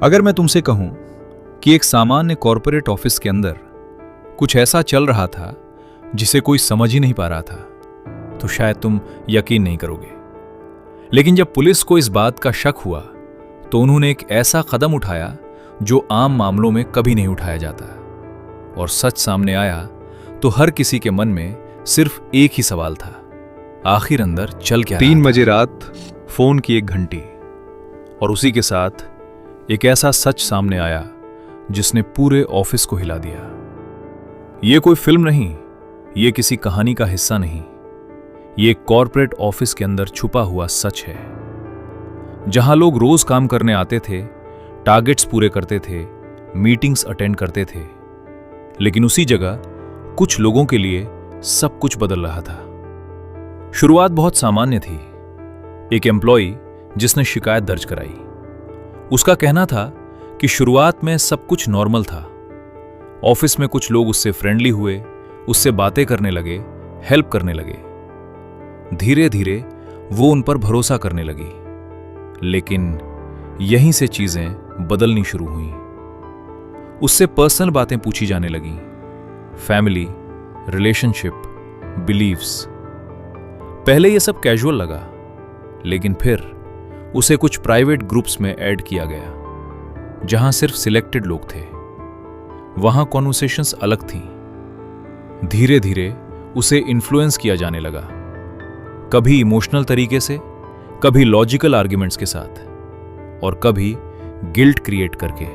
अगर मैं तुमसे कहूं कि एक सामान्य कॉरपोरेट ऑफिस के अंदर कुछ ऐसा चल रहा था जिसे कोई समझ ही नहीं पा रहा था, तो शायद तुम यकीन नहीं करोगे। लेकिन जब पुलिस को इस बात का शक हुआ तो उन्होंने एक ऐसा कदम उठाया जो आम मामलों में कभी नहीं उठाया जाता, और सच सामने आया तो हर किसी के मन में सिर्फ एक ही सवाल था, आखिर अंदर चल क्या रहा था? 3 बजे रात फोन की एक घंटी, और उसी के साथ एक ऐसा सच सामने आया जिसने पूरे ऑफिस को हिला दिया। ये कोई फिल्म नहीं, ये किसी कहानी का हिस्सा नहीं, ये एक कॉर्पोरेट ऑफिस के अंदर छुपा हुआ सच है। जहां लोग रोज काम करने आते थे, टारगेट्स पूरे करते थे, मीटिंग्स अटेंड करते थे, लेकिन उसी जगह कुछ लोगों के लिए सब कुछ बदल रहा था। शुरुआत बहुत सामान्य थी। एक एम्प्लॉय जिसने शिकायत दर्ज कराई। उसका कहना था कि शुरुआत में सब कुछ नॉर्मल था। ऑफिस में कुछ लोग उससे फ्रेंडली हुए, उससे बातें करने लगे, हेल्प करने लगे। धीरे धीरे वो उन पर भरोसा करने लगी, लेकिन यहीं से चीजें बदलनी शुरू हुई। उससे पर्सनल बातें पूछी जाने लगी, फैमिली, रिलेशनशिप, बिलीव्स। पहले ये सब कैजुअल लगा, लेकिन फिर उसे कुछ प्राइवेट ग्रुप्स में ऐड किया गया, जहां सिर्फ सिलेक्टेड लोग थे। वहां कॉन्वर्सेशंस अलग थीं। धीरे धीरे उसे इन्फ्लुएंस किया जाने लगा, कभी इमोशनल तरीके से, कभी लॉजिकल आर्ग्यूमेंट्स के साथ, और कभी गिल्ट क्रिएट करके।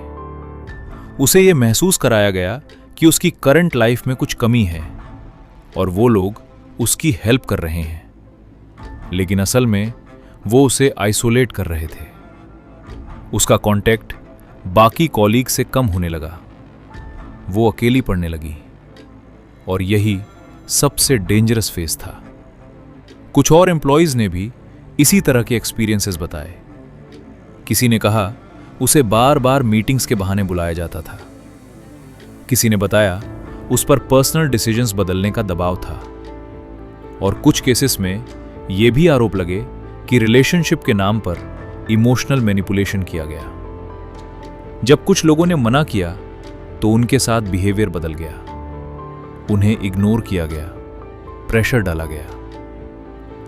उसे यह महसूस कराया गया कि उसकी करंट लाइफ में कुछ कमी है और वो लोग उसकी हेल्प कर रहे हैं, लेकिन असल में वो उसे आइसोलेट कर रहे थे। उसका कांटेक्ट बाकी कॉलीग से कम होने लगा, वो अकेली पड़ने लगी, और यही सबसे डेंजरस फेज था। कुछ और एम्प्लॉइज ने भी इसी तरह के एक्सपीरियंसेस बताए। किसी ने कहा उसे बार बार मीटिंग्स के बहाने बुलाया जाता था। किसी ने बताया उस पर पर्सनल डिसीजंस बदलने का दबाव था, और कुछ केसेस में यह भी आरोप लगे कि रिलेशनशिप के नाम पर इमोशनल मैनिपुलेशन किया गया। जब कुछ लोगों ने मना किया तो उनके साथ बिहेवियर बदल गया, उन्हें इग्नोर किया गया, प्रेशर डाला गया,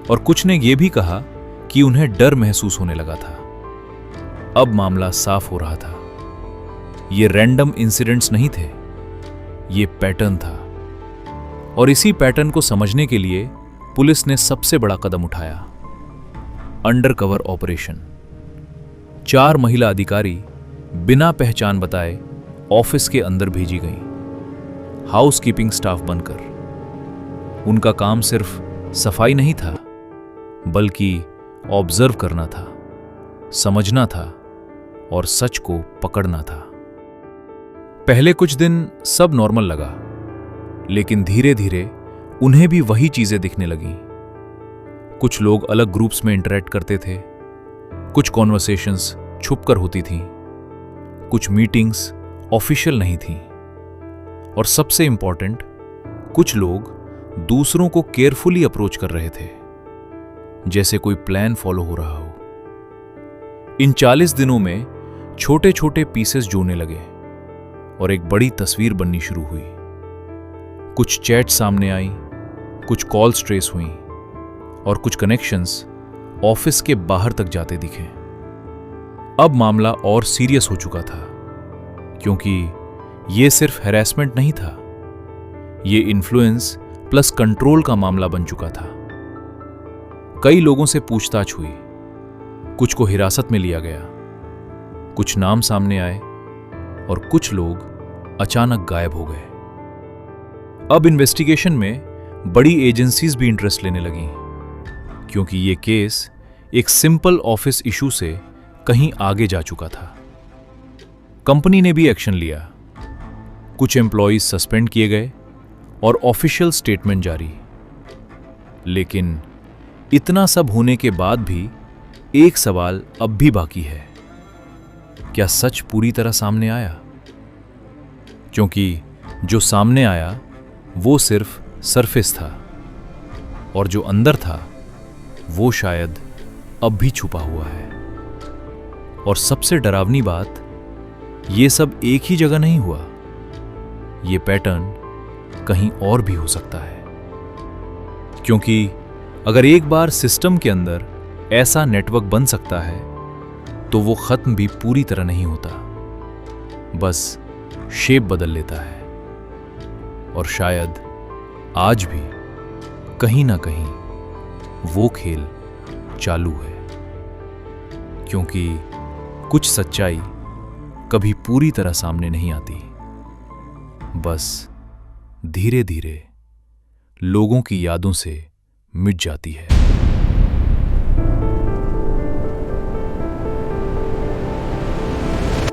और कुछ ने यह भी कहा कि उन्हें डर महसूस होने लगा था। अब मामला साफ हो रहा था। ये रैंडम इंसिडेंट्स नहीं थे, ये पैटर्न था, और इसी पैटर्न को समझने के लिए पुलिस ने सबसे बड़ा कदम उठाया, अंडरकवर ऑपरेशन। 4 महिला अधिकारी बिना पहचान बताए ऑफिस के अंदर भेजी गईं, हाउसकीपिंग स्टाफ बनकर। उनका काम सिर्फ सफाई नहीं था, बल्कि ऑब्जर्व करना था, समझना था और सच को पकड़ना था। पहले कुछ दिन सब नॉर्मल लगा, लेकिन धीरे धीरे उन्हें भी वही चीजें दिखने लगीं। कुछ लोग अलग ग्रुप्स में इंटरैक्ट करते थे, कुछ कॉन्वर्सेशंस छुपकर होती थीं, कुछ मीटिंग्स ऑफिशियल नहीं थीं, और सबसे इंपॉर्टेंट, कुछ लोग दूसरों को केयरफुली अप्रोच कर रहे थे, जैसे कोई प्लान फॉलो हो रहा हो। इन 40 दिनों में छोटे छोटे पीसेस जुड़ने लगे और एक बड़ी तस्वीर बननी शुरू हुई। कुछ चैट सामने आई, कुछ कॉल्स ट्रेस हुई, और कुछ कनेक्शंस ऑफिस के बाहर तक जाते दिखे। अब मामला और सीरियस हो चुका था, क्योंकि यह सिर्फ हैरेसमेंट नहीं था, यह इन्फ्लुएंस प्लस कंट्रोल का मामला बन चुका था। कई लोगों से पूछताछ हुई, कुछ को हिरासत में लिया गया, कुछ नाम सामने आए, और कुछ लोग अचानक गायब हो गए। अब इन्वेस्टिगेशन में बड़ी एजेंसीज भी इंटरेस्ट लेने लगीं, क्योंकि यह केस एक सिंपल ऑफिस इशू से कहीं आगे जा चुका था। कंपनी ने भी एक्शन लिया, कुछ एम्प्लॉइज सस्पेंड किए गए और ऑफिशियल स्टेटमेंट जारी। लेकिन इतना सब होने के बाद भी एक सवाल अब भी बाकी है, क्या सच पूरी तरह सामने आया? क्योंकि जो सामने आया वो सिर्फ सरफेस था, और जो अंदर था वो शायद अब भी छुपा हुआ है। और सबसे डरावनी बात ये सब एक ही जगह नहीं हुआ, ये पैटर्न कहीं और भी हो सकता है। क्योंकि अगर एक बार सिस्टम के अंदर ऐसा नेटवर्क बन सकता है तो वो खत्म भी पूरी तरह नहीं होता, बस शेप बदल लेता है। और शायद आज भी कहीं ना कहीं वो खेल चालू है, क्योंकि कुछ सच्चाई कभी पूरी तरह सामने नहीं आती, बस धीरे धीरे लोगों की यादों से मिट जाती है।